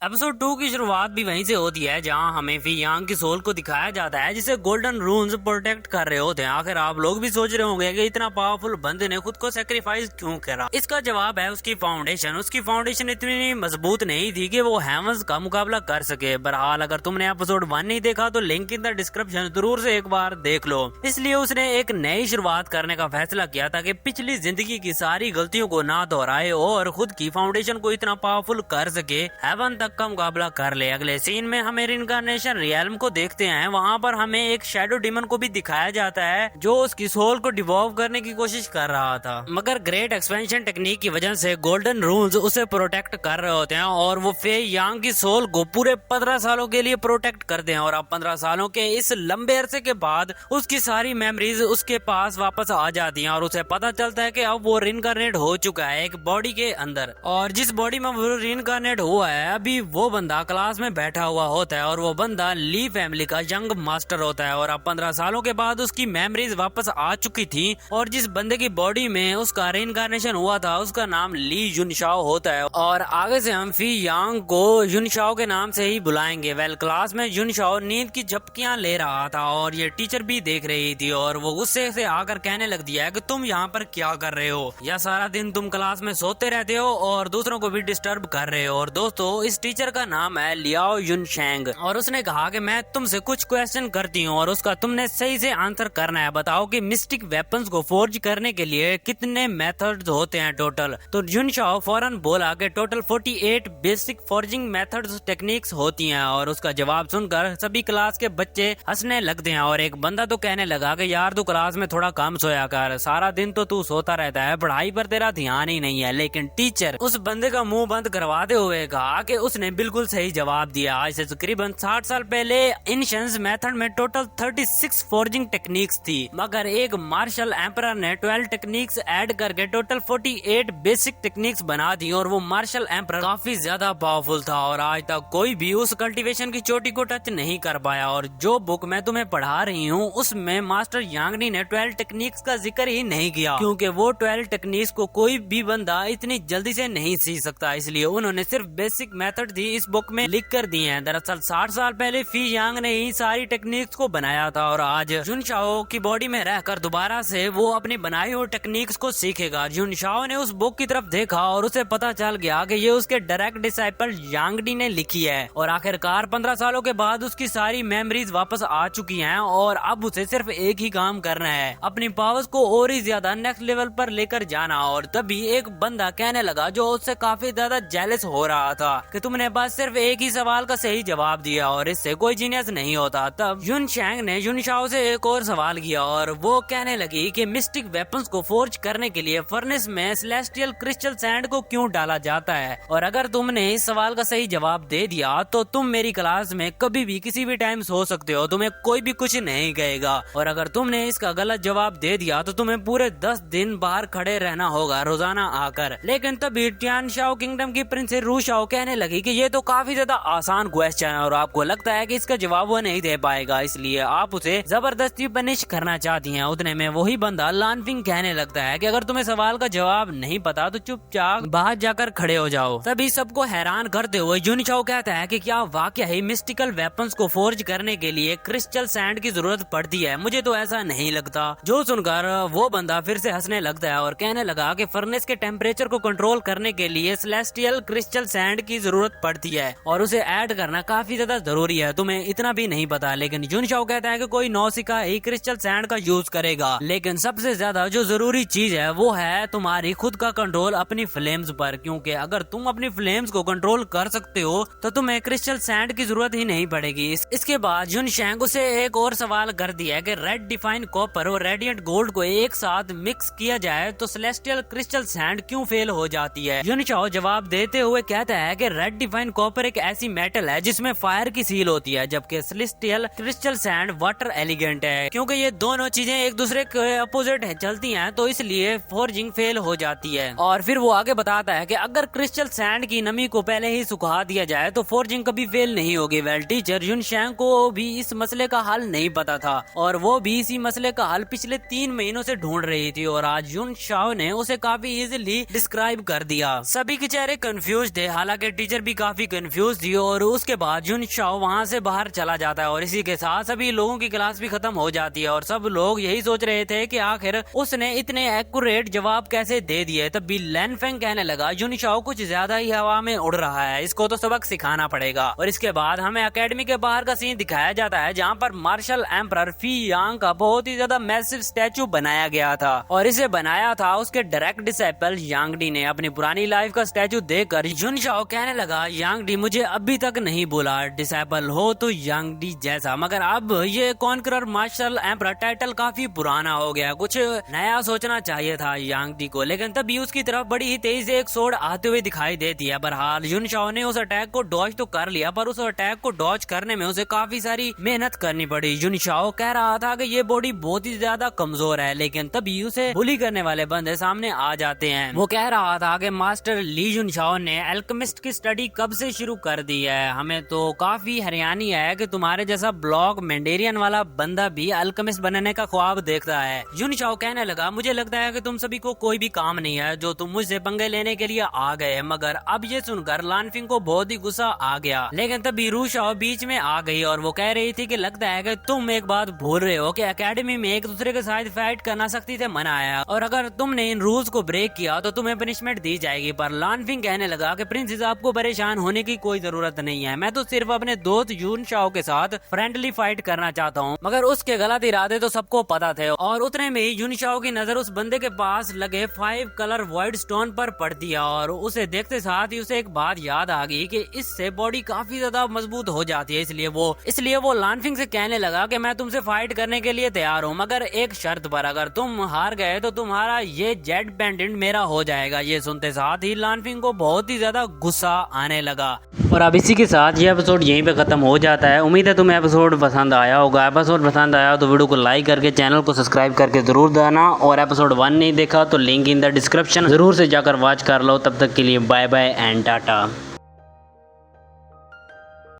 Episode 2 की शुरुआत भी वहीं से होती है जहां हमें फी यांग की सोल को दिखाया जाता है जिसे गोल्डन रून्स प्रोटेक्ट कर रहे होते हैं। आखिर आप लोग भी सोच रहे होंगे कि इतना पावरफुल बंदे ने खुद को सेक्रीफाइस क्यों करा। इसका जवाब है उसकी फाउंडेशन। उसकी फाउंडेशन इतनी मजबूत नहीं थी कि वो हेवंस का मुकाबला कर सके। बहरहाल अगर तुमने एपिसोड 1 नहीं देखा तो लिंक इन द डिस्क्रिप्शन जरूर से एक बार देख लो। इसलिए उसने एक नई शुरुआत करने का फैसला किया ताकि पिछली जिंदगी की सारी गलतियों को ना दोहराए और खुद की फाउंडेशन को इतना पावरफुल कर सके हेवन तक का मुकाबला कर ले। अगले सीन में हमें रिनकार्नेशन रियल्म को देखते हैं। वहाँ पर हमें एक शैडो डीमन को भी दिखाया जाता है जो उसकी सोल को डिवॉल्व करने की कोशिश कर रहा था, मगर ग्रेट एक्सपेंशन टेक्निक की वजह से गोल्डन रून्स उसे प्रोटेक्ट कर रहे होते हैं और वो फे यांग की सोल को पूरे 15 सालों के लिए प्रोटेक्ट करते हैं। और अब 15 सालों के इस लंबे अरसे के बाद उसकी सारी मेमोरीज उसके पास वापस आ जाती हैं और उसे पता चलता है कि अब वो रिनकार्नेट हो चुका है एक बॉडी के अंदर। और जिस बॉडी में वो रिनकार्नेट हुआ है अभी वो बंदा क्लास में बैठा हुआ होता है और वो बंदा ली फैमिली का यंग मास्टर होता है। और अब 15 सालों के बाद उसकी मेमोरीज वापस आ चुकी थी और जिस बंदे की बॉडी में उसका रिनकार्नेशन हुआ था उसका नाम ली युनशाओ होता है। और आगे से हम फी यांग को युनशाओ के नाम से ही बुलाएंगे। वेल क्लास में युनशाओ नींद की झपकियां ले रहा था और ये टीचर भी देख रही थी और वो गुस्से से आकर कहने लग दिया है कि तुम यहाँ पर क्या कर रहे हो, या सारा दिन तुम क्लास में सोते रहते हो और दूसरों को भी डिस्टर्ब कर रहे हो। और दोस्तों इस टीचर का नाम है लियाओ युनशैंग और उसने कहा कि मैं तुमसे कुछ क्वेश्चन करती हूँ और उसका तुमने सही से आंसर करना है। बताओ कि मिस्टिक वेपन्स को फोर्ज करने के लिए कितने मेथड्स होते हैं टोटल। तो युनशाओ फौरन बोला कि total 48 basic forging methods techniques होती हैं। और उसका जवाब सुनकर सभी क्लास के बच्चे हंसने लगते हैं और एक बंदा तो कहने लगा कि यार तू क्लास में थोड़ा कम सोया कर, सारा दिन तो तू सोता रहता है, पढ़ाई पर तेरा ध्यान ही नहीं है। लेकिन टीचर उस बंदे का मुंह बंद करवाते हुए कहा कि उसने बिल्कुल सही जवाब दिया। आज से तकरीबन 60 साल पहले एंशिएंट मेथड में टोटल 36 फोर्जिंग टेक्निक्स थी, मगर एक मार्शल एम्परर ने 12 टेक्निक्स ऐड करके टोटल 48 बेसिक टेक्निक्स बना दी। और वो मार्शल एम्परर काफी ज्यादा पावरफुल था और आज तक कोई भी उस कल्टीवेशन की चोटी को टच नहीं कर पाया। और जो बुक मैं तुम्हें पढ़ा रही हूँ उसमें मास्टर यांगनी ने 12 टेक्निक्स का जिक्र ही नहीं किया, क्योंकि वो 12 टेक्निक्स को कोई भी बंदा इतनी जल्दी से नहीं सीख सकता, इसलिए उन्होंने सिर्फ बेसिक मेथड थी इस बुक में लिख कर दिए हैं। दरअसल 60 साल पहले फी यांग ने ही सारी टेक्निक्स को बनाया था और आज युनशाओ की बॉडी में रहकर दोबारा से वो अपनी बनाई हुई टेक्निक्स को सीखेगा। युनशाओ ने उस बुक की तरफ देखा और उसे पता चल गया कि ये उसके डायरेक्ट डिसाइपल यांगडी ने लिखी है। और आखिरकार 15 सालों के बाद उसकी सारी मेमोरीज वापस आ चुकी हैं और अब उसे सिर्फ एक ही काम करना है, अपनी पावर्स को और ही ज्यादा नेक्स्ट लेवल पर लेकर जाना। और तभी एक बंदा कहने लगा जो उससे काफी ज्यादा जेलस हो रहा था कि तुमने बस सिर्फ एक ही सवाल का सही जवाब दिया और इससे कोई जीनियस नहीं होता। तब युनशैंग ने युनशाओ से एक और सवाल किया और वो कहने लगी कि मिस्टिक वेपन्स को फोर्ज करने के लिए फर्नेस में सेलेस्टियल क्रिस्टल सैंड को क्यों डाला जाता है, और अगर तुमने इस सवाल का सही जवाब दे दिया तो तुम मेरी क्लास में कभी भी किसी भी टाइम सो सकते हो, तुम्हें कोई भी कुछ नहीं कहेगा। और अगर तुमने इसका गलत जवाब दे दिया तो तुम्हें पूरे 10 दिन बाहर खड़े रहना होगा रोजाना आकर। लेकिन तभी टियानशाओ किंगडम की प्रिंसेस रूशाओ कहने लगी कि ये तो काफी ज्यादा आसान क्वेश्चन है और आपको लगता है कि इसका जवाब वो नहीं दे पाएगा, इसलिए आप उसे जबरदस्ती पनिश करना चाहती हैं। उतने में वही बंदा लानफिंग कहने लगता है कि अगर तुम्हें सवाल का जवाब नहीं पता तो चुपचाप बाहर जाकर खड़े हो जाओ। तभी सबको हैरान करते हुए युनशाओ कहता है कि क्या वाकई ही मिस्टिकल वेपन्स को फोर्ज करने के लिए क्रिस्टल सैंड की जरूरत पड़ती है, मुझे तो ऐसा नहीं लगता। जो सुनकर वो बंदा फिर से हंसने लगता है और कहने लगा कि फर्नेस के टेम्परेचर को कंट्रोल करने के लिए सेलेस्टियल क्रिस्टल सैंड की जरूरत पड़ती है और उसे ऐड करना काफी ज्यादा जरूरी है, तुम्हें इतना भी नहीं पता। लेकिन युनशाओ कहता है कि कोई नौसिखा ही क्रिस्टल सैंड का यूज करेगा, लेकिन सबसे ज्यादा जो जरूरी चीज है वो है तुम्हारी खुद का कंट्रोल अपनी फ्लेम्स पर, क्योंकि अगर तुम अपनी फ्लेम्स को कंट्रोल कर सकते हो तो तुम्हें क्रिस्टल सैंड की जरूरत ही नहीं पड़ेगी। इसके बाद युनशैंग उसे एक और सवाल कर दिया कि रेड डिफाइन कॉपर और रेडिएंट गोल्ड को एक साथ मिक्स किया जाए तो सेलेस्टियल क्रिस्टल सैंड क्यों फेल हो जाती है। युनशाओ जवाब देते हुए कहता है कि रेड डिफाइन कॉपर एक ऐसी मेटल है जिसमें फायर की सील होती है, जबकि celestial crystal sand water elegant है। क्योंकि ये दोनों चीजें एक दूसरे के अपोजिट चलती हैं तो इसलिए फोर्जिंग फेल हो जाती है। और फिर वो आगे बताता है कि अगर क्रिस्टल सैंड की नमी को पहले ही सुखा दिया जाए तो फोर्जिंग कभी फेल नहीं होगी। वेल टीचर युनशैंग को भी इस मसले का हल नहीं पता था और वो भी इसी मसले का हल पिछले 3 महीनों से ढूंढ रही थी और आज युनशाओ ने उसे काफी इजीली डिस्क्राइब कर दिया। सभी के चेहरे कंफ्यूज थे, हालांकि टीचर भी काफी कंफ्यूज थी और उसके बाद जुन शाओ वहाँ से बाहर चला जाता है और इसी के साथ सभी लोगों की क्लास भी खत्म हो जाती है और सब लोग यही सोच रहे थे कि आखिर उसने इतने एक्यूरेट जवाब कैसे दे दिए। तब भी लैन फेंग कहने लगा जुन शाओ कुछ ज्यादा ही हवा में उड़ रहा है, इसको तो सबक सिखाना पड़ेगा। और इसके बाद हमें एकेडमी के बाहर का सीन दिखाया जाता है जहाँ पर मार्शल एम्परर फी यांग का बहुत ही ज्यादा मैसिव स्टैचू बनाया गया था और इसे बनाया था उसके डायरेक्ट डिसाइपल यांग डी ने। अपनी पुरानी लाइफ का स्टैचू देखकर जुन शाओ कहने लगा यांग डी मुझे अभी तक नहीं बोला डिसाइपल हो तो यांग डी जैसा, मगर अब ये कॉन्करर मार्शल एम्परर टाइटल काफी पुराना हो गया, कुछ नया सोचना चाहिए था यांग डी को। लेकिन तभी उसकी तरफ बड़ी ही तेजी से एक सोड आते हुए दिखाई देती है। बहरहाल जुन शाओ ने उस अटैक को डॉज तो कर लिया पर उस अटैक को डॉज करने में उसे काफी सारी मेहनत करनी पड़ी। जुन शाओ कह रहा था कि ये बॉडी बहुत ही ज्यादा कमजोर है, लेकिन तभी उसे बुली करने वाले बंदे सामने आ जाते हैं। वो कह रहा था कि मास्टर ली जुन शाओ ने अल्केमिस्ट की स्टडी कब से शुरू कर दी है, हमें तो काफी हैरानी है कि तुम्हारे जैसा ब्लॉक मेंडेरियन वाला बंदा भी अल्केमिस्ट बनने का ख्वाब देखता है। जुन शाओ कहने लगा मुझे लगता है कि तुम सभी को कोई भी काम नहीं है जो तुम मुझसे पंगे लेने के लिए आ गए। मगर अब ये सुनकर लानफिंग को बहुत ही गुस्सा आ गया, लेकिन तभी रू शाओ बीच में आ गई और वो कह रही थी कि लगता है कि तुम एक बात भूल रहे हो कि एकेडमी में एक दूसरे के साथ फाइट करना सख्ती से मना है और अगर तुमने इन रूल्स को ब्रेक किया तो तुम्हें पनिशमेंट दी जाएगी। पर लानफिंग कहने लगा कि प्रिंसेस आपको परेशान होने की कोई जरूरत नहीं है, मैं तो सिर्फ अपने दोस्त जुन शाओ के साथ फ्रेंडली फाइट करना चाहता हूँ। मगर उसके गलत इरादे तो सबको पता थे और उतने में ही जुन शाओ की नजर उस बंदे के पास लगे 5 कलर वॉइड स्टोन पर पड़ती है और उसे देखते साथ ही उसे एक बात याद आ गई कि इससे बॉडी काफी ज्यादा मजबूत हो जाती है। इसलिए वो लानफिंग से कहने लगा कि मैं तुमसे फाइट करने के लिए तैयार हूँ, मगर एक शर्त पर, अगर तुम हार गए तो तुम्हारा ये जेड पेंडेंट मेरा हो जाएगा। ये सुनते साथ ही लानफिंग को बहुत ही ज्यादा गुस्सा आने लगा। और अब इसी के साथ ये एपिसोड यहीं पे खत्म हो जाता है। उम्मीद है तुम्हें एपिसोड पसंद आया होगा। एपिसोड पसंद आया तो वीडियो को लाइक करके चैनल को सब्सक्राइब करके जरूर देना और एपिसोड 1 नहीं देखा तो लिंक इन द डिस्क्रिप्शन जरूर से जाकर वॉच कर लो। तब तक के लिए बाय बाय एंड टाटा।